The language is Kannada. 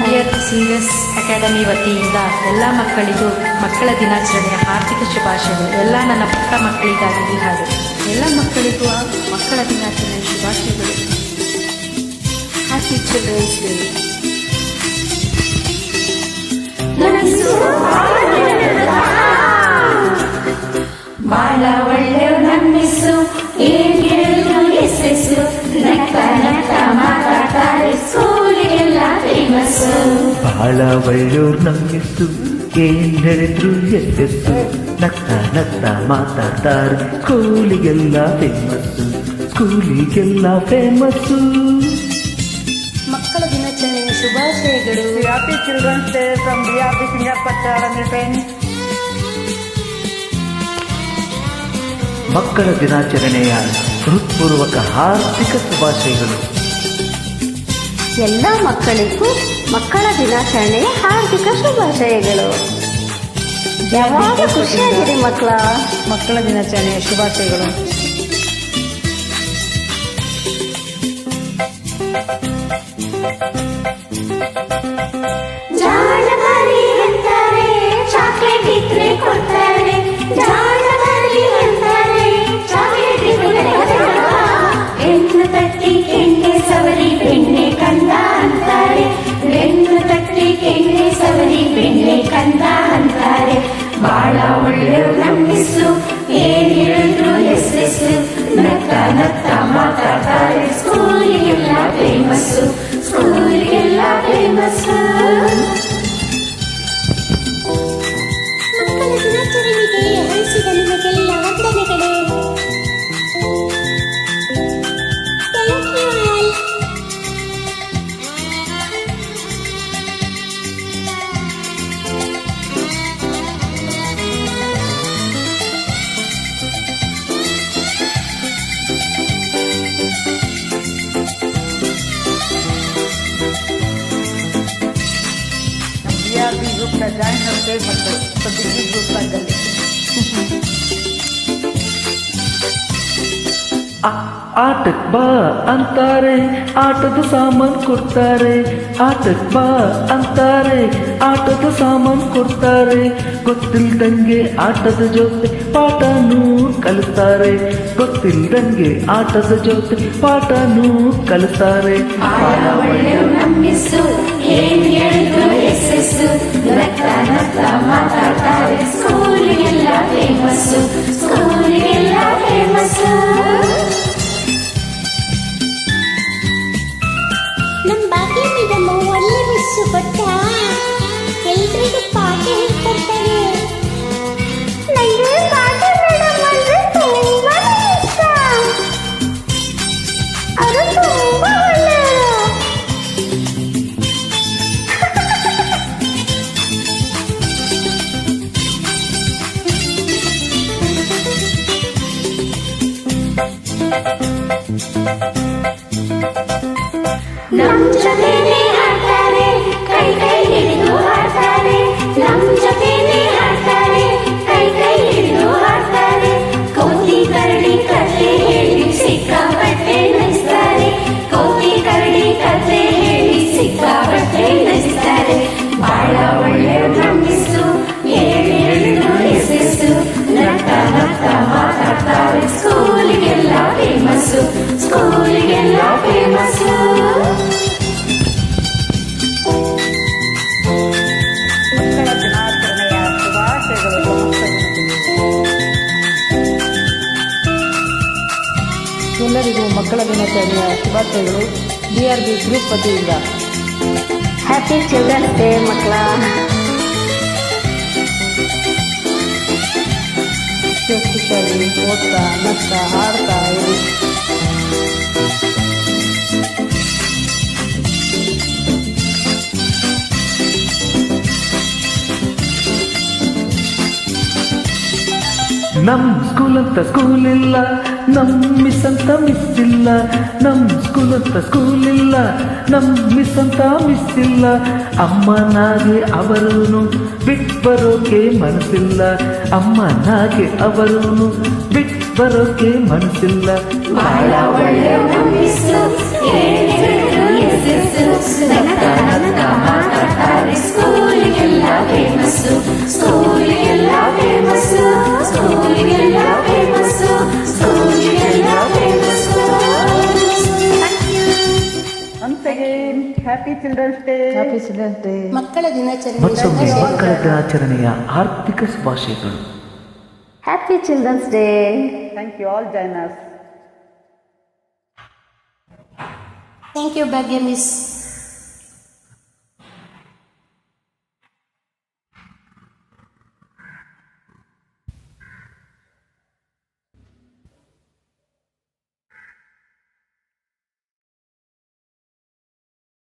ಡಿಯರ್ CES ಅಕಾಡೆಮಿ ವತಿಯಿಂದ ಎಲ್ಲ ಮಕ್ಕಳಿಗೂ ಮಕ್ಕಳ ದಿನಾಚರಣೆಯ ಹಾರ್ದಿಕ ಶುಭಾಶಯಗಳು. ಎಲ್ಲ ನನ್ನ ಪುಟ್ಟ ಮಕ್ಕಳಿಗಾಗಿ ಈ ಹಾಡು. ಎಲ್ಲ ಮಕ್ಕಳಿಗೂ ಮಕ್ಕಳ ದಿನಾಚರಣೆಯ ಶುಭಾಶಯಗಳು. Happy children's day. ಬಾಳ ಒಳ್ಳೆಯ ನಮ್ಮಿಸು ಏನ್ ಹೇಳಿದ್ರು ಎಸ್ಸೆಸು ನಕ್ಕ ನಕ್ಕ ಮಾತಾಡ್ತಾರೆ ಸ್ಕೂಲಿಗೆಲ್ಲ ಫೇಮಸ್ಸು. ಬಹಳ ಒಳ್ಳೆಯವ್ರು ನಮ್ಮಿಸ್ತು ಏನ್ ಹೇಳಿದ್ರು ಎಸ್ಸೆಸ್ಸು ನಗ್ತಾ ನಗ್ತಾ ಮಾತಾಡ್ತಾರೆ ಸ್ಕೂಲಿಗೆಲ್ಲ ಫೇಮಸ್ಸು ಸ್ಕೂಲಿಗೆಲ್ಲ ಫೇಮಸ್ಸು. ಮಕ್ಕಳ ದಿನಾಚರಣೆಯ ಶುಭಾಶಯಗಳು. Happy children's day from DRB Singapore academy friends. ಮಕ್ಕಳ ದಿನಾಚರಣೆಯ ಹೃತ್ಪೂರ್ವಕ ಹಾರ್ದಿಕ ಶುಭಾಶಯಗಳು. ಎಲ್ಲ ಮಕ್ಕಳಿಗೂ ಮಕ್ಕಳ ದಿನಾಚರಣೆಯ ಹಾರ್ದಿಕ ಶುಭಾಶಯಗಳು. ಯಾವಾಗ ಖುಷಿಯಾಗಿರಿ ಮಕ್ಕಳ. ಮಕ್ಕಳ ದಿನಾಚರಣೆಯ ಶುಭಾಶಯಗಳು. ಜಾಣಬಾರಿ ಅಂತಾರೆ ಚಾಕ್ಲೇಟ್ ಇದ್ರೆ ಕೊಡ್ತಾರೆ. ಜಾಣಬಾರಿ ಅಂತಾರೆ ಚಾಕ್ಲೇಟ್ ಇದ್ರೆ ಬೆನ್ನು ತಟ್ಟಿ ಕೆಣ್ಣೆ ಸವರಿ ಬೆಣ್ಣೆ ಕಂದ ಅಂತಾರೆ. ಬೆನ್ನು ತಟ್ಟಿ ಕೆಣ್ಣೆ ಸವರಿ ಬೆಣ್ಣೆ ಕಂದ ಅಂತಾರೆ. ಬಾಳ ಒಳ್ಳೆಯವ್ರು ನಮ್ಮಿಸು ಏನ್ ಹೇಳಿದ್ರು ಎಸ್ಸೆಸ್ಸು ನಕ್ಕ ನಕ್ಕ ಮಾತಾಡ್ತಾರೆ ಸ್ಕೂಲಿಗೆಲ್ಲ ಫೇಮಸ್ಸು ಸ್ಕೂಲಿಗೆಲ್ಲ ಫೇಮಸ್ಸು. ಮಕ್ಕಳ ದಿನಾಚರಣೆಗೆ ಹರಿಸಿದ ನಿಮಗೆಲ್ಲ ವಂದನೆಗಳು. Thank you all. DRB ಗ್ರೂಪ್ನ ಜಾಯಿನ್ ಅವ್ರಿಗೆ ಮಕ್ಕಳು ಡಿಗ್ರಿ ಗ್ರೂಪ್ ಆಗಲ್ಲಿ. ಆಟಕ್ ಬಾ ಅಂತಾರೆ ಆಟದ ಸಾಮಾನ್ ಕೊಡ್ತಾರೆ. ಆಟಕ್ ಬಾ ಅಂತಾರೆ ಆಟದ ಸಾಮಾನ್ ಕೊಡ್ತಾರೆ. ಗೊತ್ತಿಲ್ದಂಗೆ ಆಟದ ಜೊತೆ ಪಾಠನೂ ಕಲಿಸ್ತಾರೆ. ಗೊತ್ತಿಲ್ದಂಗೆ ಆಟದ ಜೊತೆ ಪಾಠನೂ ಕಲಿಸ್ತಾರೆ. ಬಾಳ ಒಳ್ಳೆಯವ್ರು ನಮ್ಮಿಸು ಏನ್ ಹೇಳಿದ್ರು ಎಸ್ಸೆಸ್ಸು ನಕ್ಕ ನಕ್ಕ ಮಾತಾಡ್ತಾರೆ ಸ್ಕೂಲಿಗೆಲ್ಲ ಫೇಮಸ್ಸು ಸ್ಕೂಲಿಗೆಲ್ಲ ಫೇಮಸ್ಸು. ನಮ್ಮ ಭಾಗ್ಯ ಮೇಡಮ್ ಒಳ್ಳೆ ಮಿಸ್ಸು ಗೊತ್ತಾ. ಎಲ್ರಿಗೂ ಪಾಠ ಹೇಳ್ಕೊಡ್ತಾರೆ. ನಂಗೆ ಪಾಠ ಮೇಡಮ್ ಅಂದ್ರೆ ತುಂಬಾ ಇಷ್ಟ. ಅವರು ತುಂಬಾ ಒಳ್ಳೆಯವರು. ನಮ್ ಜೊತೆನೇ ಹಾಡ್ತಾರೆ ಕೈ ಕೈ ಹಿಡಿದು ಹಾಡ್ತಾರೆ. ನಮ್ ಜೊತೆನೇ ಹಾಡ್ತಾರೆ ಕೈ ಕೈ ಹಿಡಿದು ಹಾಡ್ತಾರೆ. ಕೋತಿ ಕರಡಿ ಕಥೆ ಹೇಳಿ ಸಿಕ್ಕಾಪಟ್ಟೆ ನಗಿಸ್ತಾರೆ. ಕೋತಿ ಕರಡಿ ಕಥೆ ಹೇಳಿ ಸಿಕ್ಕಾಪಟ್ಟೆ ನಗಿಸ್ತಾರೆ. ಬಾಳ ಒಳ್ಳೆಯವ್ರು ನಮ್ಮಿಸು ಏನ್ ಹೇಳಿದ್ರು ಎಸ್ಸೆಸ್ಸು ನಕ್ಕ ನಕ್ಕ ಮಾತಾಡ್ತಾರೆ ಸ್ಕೂಲಿಗೆಲ್ಲ ಫೇಮಸ್ಸು ಸ್ಕೂಲಿಗೆಲ್ಲ ಫೇಮಸ್ಸು. ಮಕ್ಕಳ ದಿನಾಚರಣೆಯ ಶುಭಾಶಯಗಳು. ಎಲ್ಲರಿಗೂ ಮಕ್ಕಳ ದಿನಾಚರಣೆಯ ಶುಭಾಶಯಗಳು. DRB ಗ್ರೂಪ್ ವತಿಯಿಂದ. ಹ್ಯಾಪಿ ಚಿಲ್ಡ್ರನ್ಸ್ ಡೇ ಮಕ್ಕಳ. ಖುಷಿಯಾಗಿ ಓದ್ತಾ ನಗ್ತಾ ಹಾಡ್ತಾ ಇರಿ. ನಮ್ ಸ್ಕೂಲ್ ಅಂತ ಸ್ಕೂಲ್ ಇಲ್ಲ, ನಮ್ ಮಿಸ್ ಅಂತ ಮಿಸ್ ಇಲ್ಲ. ನಮ್ ಸ್ಕೂಲ್ ಅಂತ ಸ್ಕೂಲ್ ಇಲ್ಲ, ನಮ್ ಮಿಸ್ ಅಂತ ಮಿಸ್ ಇಲ್ಲ. ಅಮ್ಮನಾಗೆ ಅವರೂನು ಬಿಟ್ ಬರೋಕೆ ಮನಸ್ಸಿಲ್ಲ. ಅಮ್ಮನಾಗೆ ಅವರೂನು ಬಿಟ್ ಬರೋಕೆ ಮನಸ್ಸಿಲ್ಲ. ಬಾಳ ಒಳ್ಳೆಯವ್ರು ನಮ್ಮಿಸು ಏನ್ ಹೇಳಿದ್ರು ಎಸ್ಸೆಸ್ಸು ನಕ್ಕ ನಕ್ಕ ಮಾತಾಡ್ತಾರೆ happy children's day. Happy children's day. ಮಕ್ಕಳ ದಿನಾಚರಣೆ ಮತ್ತೊಮ್ಮೆ ಮಕ್ಕಳ ದಿನಾಚರಣೆಯ ಆರ್ಥಿಕ ಶುಭಾಶಯಗಳು. Happy children's day. Thank you all join us. Thank you Bhagya miss.